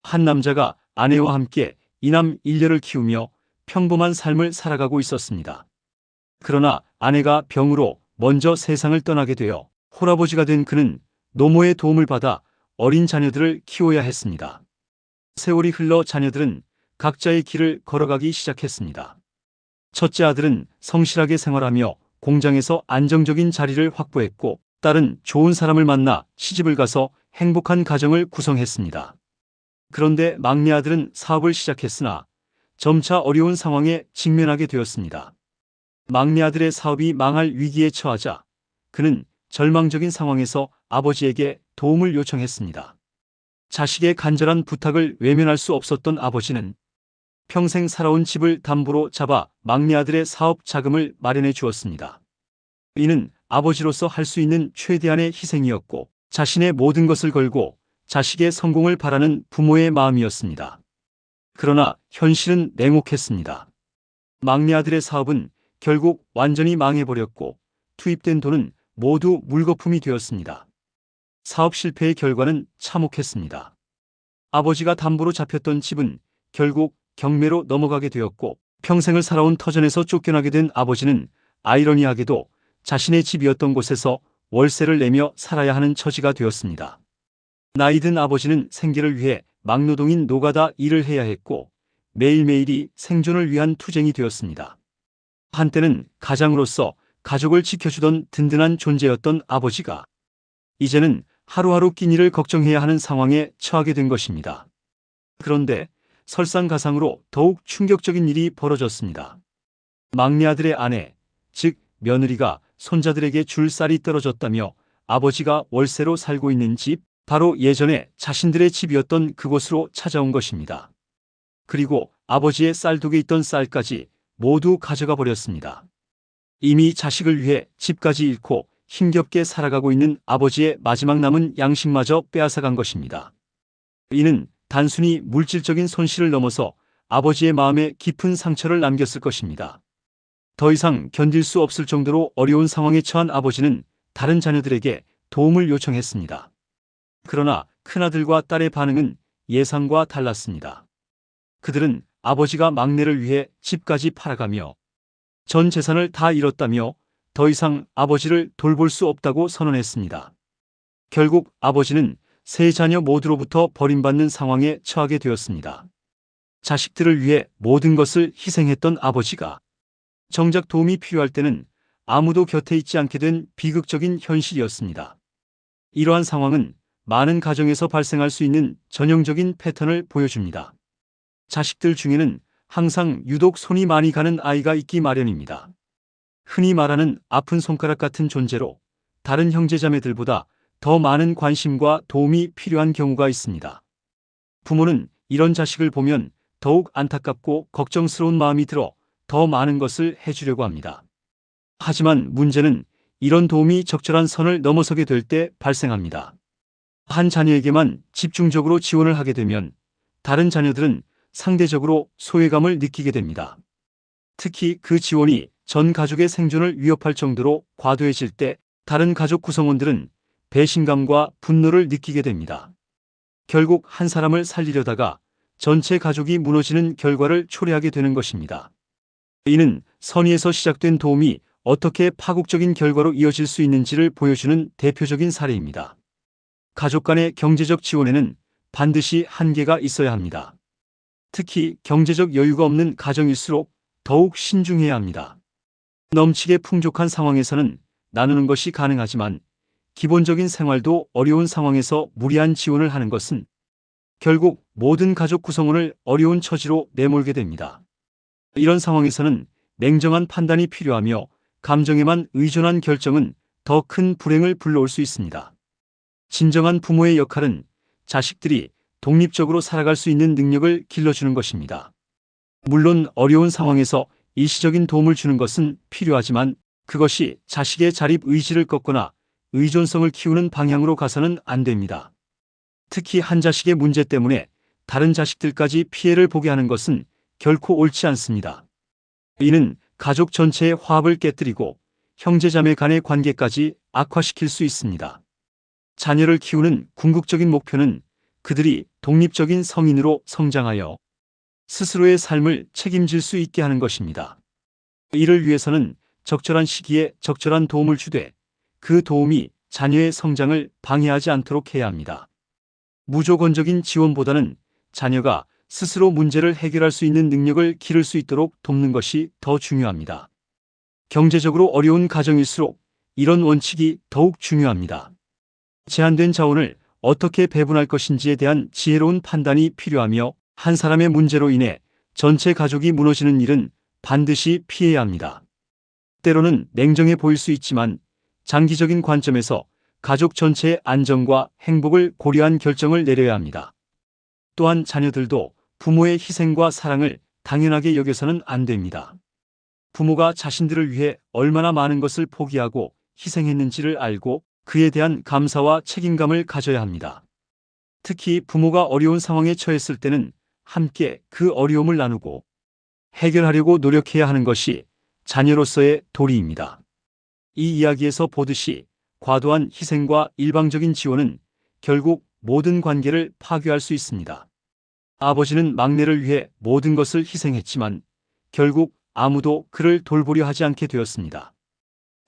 한 남자가 아내와 함께 이남 일녀를 키우며 평범한 삶을 살아가고 있었습니다. 그러나 아내가 병으로 먼저 세상을 떠나게 되어 홀아버지가 된 그는 노모의 도움을 받아 어린 자녀들을 키워야 했습니다. 세월이 흘러 자녀들은 각자의 길을 걸어가기 시작했습니다. 첫째 아들은 성실하게 생활하며 공장에서 안정적인 자리를 확보했고, 딸은 좋은 사람을 만나 시집을 가서 행복한 가정을 구성했습니다. 그런데 막내 아들은 사업을 시작했으나 점차 어려운 상황에 직면하게 되었습니다. 막내 아들의 사업이 망할 위기에 처하자 그는 절망적인 상황에서 아버지에게 도움을 요청했습니다. 자식의 간절한 부탁을 외면할 수 없었던 아버지는 평생 살아온 집을 담보로 잡아 막내 아들의 사업 자금을 마련해 주었습니다. 이는 아버지로서 할 수 있는 최대한의 희생이었고, 자신의 모든 것을 걸고 자식의 성공을 바라는 부모의 마음이었습니다. 그러나 현실은 냉혹했습니다. 막내 아들의 사업은 결국 완전히 망해버렸고, 투입된 돈은 모두 물거품이 되었습니다. 사업 실패의 결과는 참혹했습니다. 아버지가 담보로 잡혔던 집은 결국 경매로 넘어가게 되었고, 평생을 살아온 터전에서 쫓겨나게 된 아버지는 아이러니하게도 자신의 집이었던 곳에서 월세를 내며 살아야 하는 처지가 되었습니다. 나이든 아버지는 생계를 위해 막노동인 노가다 일을 해야 했고, 매일매일이 생존을 위한 투쟁이 되었습니다. 한때는 가장으로서 가족을 지켜주던 든든한 존재였던 아버지가 이제는 하루하루 끼니를 걱정해야 하는 상황에 처하게 된 것입니다. 그런데 설상가상으로 더욱 충격적인 일이 벌어졌습니다. 막내 아들의 아내, 즉 며느리가 손자들에게 줄 쌀이 떨어졌다며 아버지가 월세로 살고 있는 집, 바로 예전에 자신들의 집이었던 그곳으로 찾아온 것입니다. 그리고 아버지의 쌀독에 있던 쌀까지 모두 가져가 버렸습니다. 이미 자식을 위해 집까지 잃고 힘겹게 살아가고 있는 아버지의 마지막 남은 양식마저 빼앗아간 것입니다. 이는 단순히 물질적인 손실을 넘어서 아버지의 마음에 깊은 상처를 남겼을 것입니다. 더 이상 견딜 수 없을 정도로 어려운 상황에 처한 아버지는 다른 자녀들에게 도움을 요청했습니다. 그러나 큰아들과 딸의 반응은 예상과 달랐습니다. 그들은 아버지가 막내를 위해 집까지 팔아가며 전 재산을 다 잃었다며 더 이상 아버지를 돌볼 수 없다고 선언했습니다. 결국 아버지는 세 자녀 모두로부터 버림받는 상황에 처하게 되었습니다. 자식들을 위해 모든 것을 희생했던 아버지가 정작 도움이 필요할 때는 아무도 곁에 있지 않게 된 비극적인 현실이었습니다. 이러한 상황은 많은 가정에서 발생할 수 있는 전형적인 패턴을 보여줍니다. 자식들 중에는 항상 유독 손이 많이 가는 아이가 있기 마련입니다. 흔히 말하는 아픈 손가락 같은 존재로 다른 형제자매들보다 더 많은 관심과 도움이 필요한 경우가 있습니다. 부모는 이런 자식을 보면 더욱 안타깝고 걱정스러운 마음이 들어 더 많은 것을 해주려고 합니다. 하지만 문제는 이런 도움이 적절한 선을 넘어서게 될 때 발생합니다. 한 자녀에게만 집중적으로 지원을 하게 되면 다른 자녀들은 상대적으로 소외감을 느끼게 됩니다. 특히 그 지원이 전 가족의 생존을 위협할 정도로 과도해질 때 다른 가족 구성원들은 배신감과 분노를 느끼게 됩니다. 결국 한 사람을 살리려다가 전체 가족이 무너지는 결과를 초래하게 되는 것입니다. 이는 선의에서 시작된 도움이 어떻게 파국적인 결과로 이어질 수 있는지를 보여주는 대표적인 사례입니다. 가족 간의 경제적 지원에는 반드시 한계가 있어야 합니다. 특히 경제적 여유가 없는 가정일수록 더욱 신중해야 합니다. 넘치게 풍족한 상황에서는 나누는 것이 가능하지만 기본적인 생활도 어려운 상황에서 무리한 지원을 하는 것은 결국 모든 가족 구성원을 어려운 처지로 내몰게 됩니다. 이런 상황에서는 냉정한 판단이 필요하며 감정에만 의존한 결정은 더 큰 불행을 불러올 수 있습니다. 진정한 부모의 역할은 자식들이 독립적으로 살아갈 수 있는 능력을 길러주는 것입니다. 물론 어려운 상황에서 일시적인 도움을 주는 것은 필요하지만 그것이 자식의 자립 의지를 꺾거나 의존성을 키우는 방향으로 가서는 안 됩니다. 특히 한 자식의 문제 때문에 다른 자식들까지 피해를 보게 하는 것은 결코 옳지 않습니다. 이는 가족 전체의 화합을 깨뜨리고 형제자매 간의 관계까지 악화시킬 수 있습니다. 자녀를 키우는 궁극적인 목표는 그들이 독립적인 성인으로 성장하여 스스로의 삶을 책임질 수 있게 하는 것입니다. 이를 위해서는 적절한 시기에 적절한 도움을 주되 그 도움이 자녀의 성장을 방해하지 않도록 해야 합니다. 무조건적인 지원보다는 자녀가 스스로 문제를 해결할 수 있는 능력을 기를 수 있도록 돕는 것이 더 중요합니다. 경제적으로 어려운 가정일수록 이런 원칙이 더욱 중요합니다. 제한된 자원을 어떻게 배분할 것인지에 대한 지혜로운 판단이 필요하며 한 사람의 문제로 인해 전체 가족이 무너지는 일은 반드시 피해야 합니다. 때로는 냉정해 보일 수 있지만 장기적인 관점에서 가족 전체의 안정과 행복을 고려한 결정을 내려야 합니다. 또한 자녀들도 부모의 희생과 사랑을 당연하게 여겨서는 안 됩니다. 부모가 자신들을 위해 얼마나 많은 것을 포기하고 희생했는지를 알고 그에 대한 감사와 책임감을 가져야 합니다. 특히 부모가 어려운 상황에 처했을 때는 함께 그 어려움을 나누고 해결하려고 노력해야 하는 것이 자녀로서의 도리입니다. 이 이야기에서 보듯이 과도한 희생과 일방적인 지원은 결국 모든 관계를 파괴할 수 있습니다. 아버지는 막내를 위해 모든 것을 희생했지만 결국 아무도 그를 돌보려 하지 않게 되었습니다.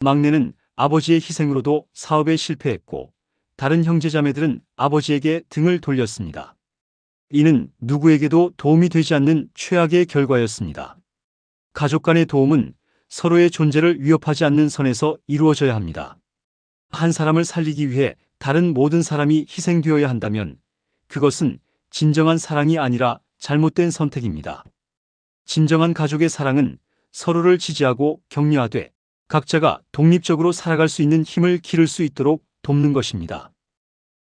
막내는 아버지의 희생으로도 사업에 실패했고 다른 형제자매들은 아버지에게 등을 돌렸습니다. 이는 누구에게도 도움이 되지 않는 최악의 결과였습니다. 가족 간의 도움은 서로의 존재를 위협하지 않는 선에서 이루어져야 합니다. 한 사람을 살리기 위해 다른 모든 사람이 희생되어야 한다면 그것은 진정한 사랑이 아니라 잘못된 선택입니다. 진정한 가족의 사랑은 서로를 지지하고 격려하되 각자가 독립적으로 살아갈 수 있는 힘을 기를 수 있도록 돕는 것입니다.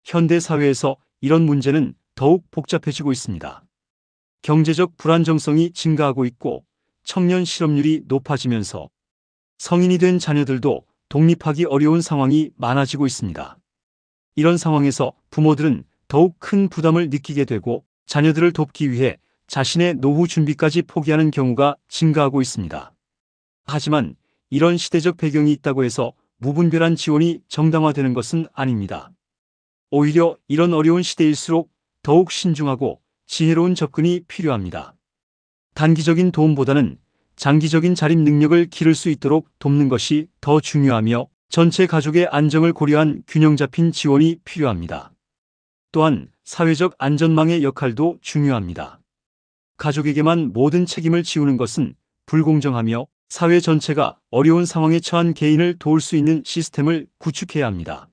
현대 사회에서 이런 문제는 더욱 복잡해지고 있습니다. 경제적 불안정성이 증가하고 있고 청년 실업률이 높아지면서 성인이 된 자녀들도 독립하기 어려운 상황이 많아지고 있습니다. 이런 상황에서 부모들은 더욱 큰 부담을 느끼게 되고 자녀들을 돕기 위해 자신의 노후 준비까지 포기하는 경우가 증가하고 있습니다. 하지만 이런 시대적 배경이 있다고 해서 무분별한 지원이 정당화되는 것은 아닙니다. 오히려 이런 어려운 시대일수록 더욱 신중하고 지혜로운 접근이 필요합니다. 단기적인 도움보다는 장기적인 자립 능력을 기를 수 있도록 돕는 것이 더 중요하며 전체 가족의 안정을 고려한 균형 잡힌 지원이 필요합니다. 또한 사회적 안전망의 역할도 중요합니다. 가족에게만 모든 책임을 지우는 것은 불공정하며 사회 전체가 어려운 상황에 처한 개인을 도울 수 있는 시스템을 구축해야 합니다.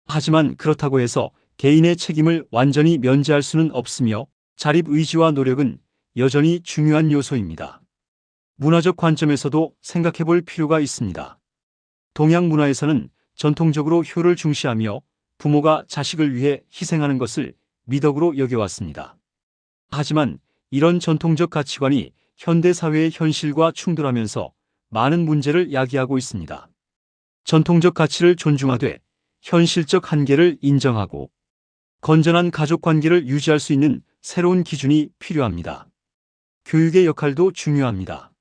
하지만 그렇다고 해서 개인의 책임을 완전히 면제할 수는 없으며 자립 의지와 노력은 여전히 중요한 요소입니다. 문화적 관점에서도 생각해 볼 필요가 있습니다. 동양 문화에서는 전통적으로 효를 중시하며 부모가 자식을 위해 희생하는 것을 미덕으로 여겨왔습니다. 하지만 이런 전통적 가치관이 현대 사회의 현실과 충돌하면서 많은 문제를 야기하고 있습니다. 전통적 가치를 존중하되 현실적 한계를 인정하고 건전한 가족 관계를 유지할 수 있는 새로운 기준이 필요합니다. 교육의 역할도 중요합니다.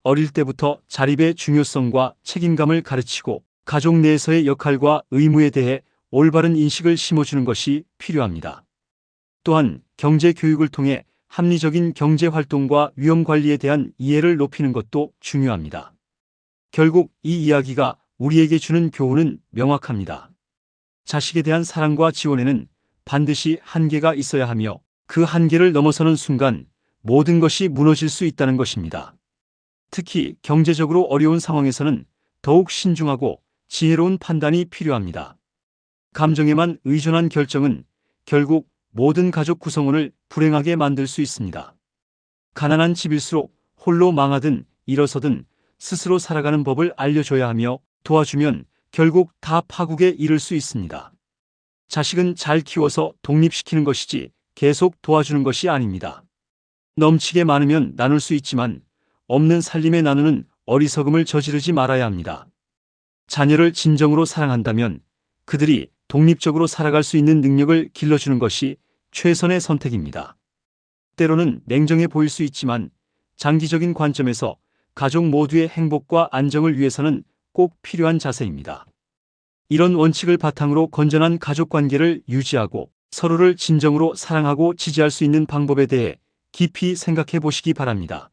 어릴 때부터 자립의 중요성과 책임감을 가르치고 가족 내에서의 역할과 의무에 대해 올바른 인식을 심어주는 것이 필요합니다. 또한 경제 교육을 통해 합리적인 경제 활동과 위험 관리에 대한 이해를 높이는 것도 중요합니다. 결국 이 이야기가 우리에게 주는 교훈은 명확합니다. 자식에 대한 사랑과 지원에는 반드시 한계가 있어야 하며 그 한계를 넘어서는 순간 모든 것이 무너질 수 있다는 것입니다. 특히 경제적으로 어려운 상황에서는 더욱 신중하고 지혜로운 판단이 필요합니다. 감정에만 의존한 결정은 결국 모든 가족 구성원을 불행하게 만들 수 있습니다. 가난한 집일수록 홀로 망하든 일어서든 스스로 살아가는 법을 알려줘야 하며 도와주면 결국 다 파국에 이를 수 있습니다. 자식은 잘 키워서 독립시키는 것이지 계속 도와주는 것이 아닙니다. 넘치게 많으면 나눌 수 있지만 없는 살림에 나누는 어리석음을 저지르지 말아야 합니다. 자녀를 진정으로 사랑한다면 그들이 독립적으로 살아갈 수 있는 능력을 길러주는 것이 최선의 선택입니다. 때로는 냉정해 보일 수 있지만 장기적인 관점에서 가족 모두의 행복과 안정을 위해서는 꼭 필요한 자세입니다. 이런 원칙을 바탕으로 건전한 가족 관계를 유지하고 서로를 진정으로 사랑하고 지지할 수 있는 방법에 대해 깊이 생각해 보시기 바랍니다.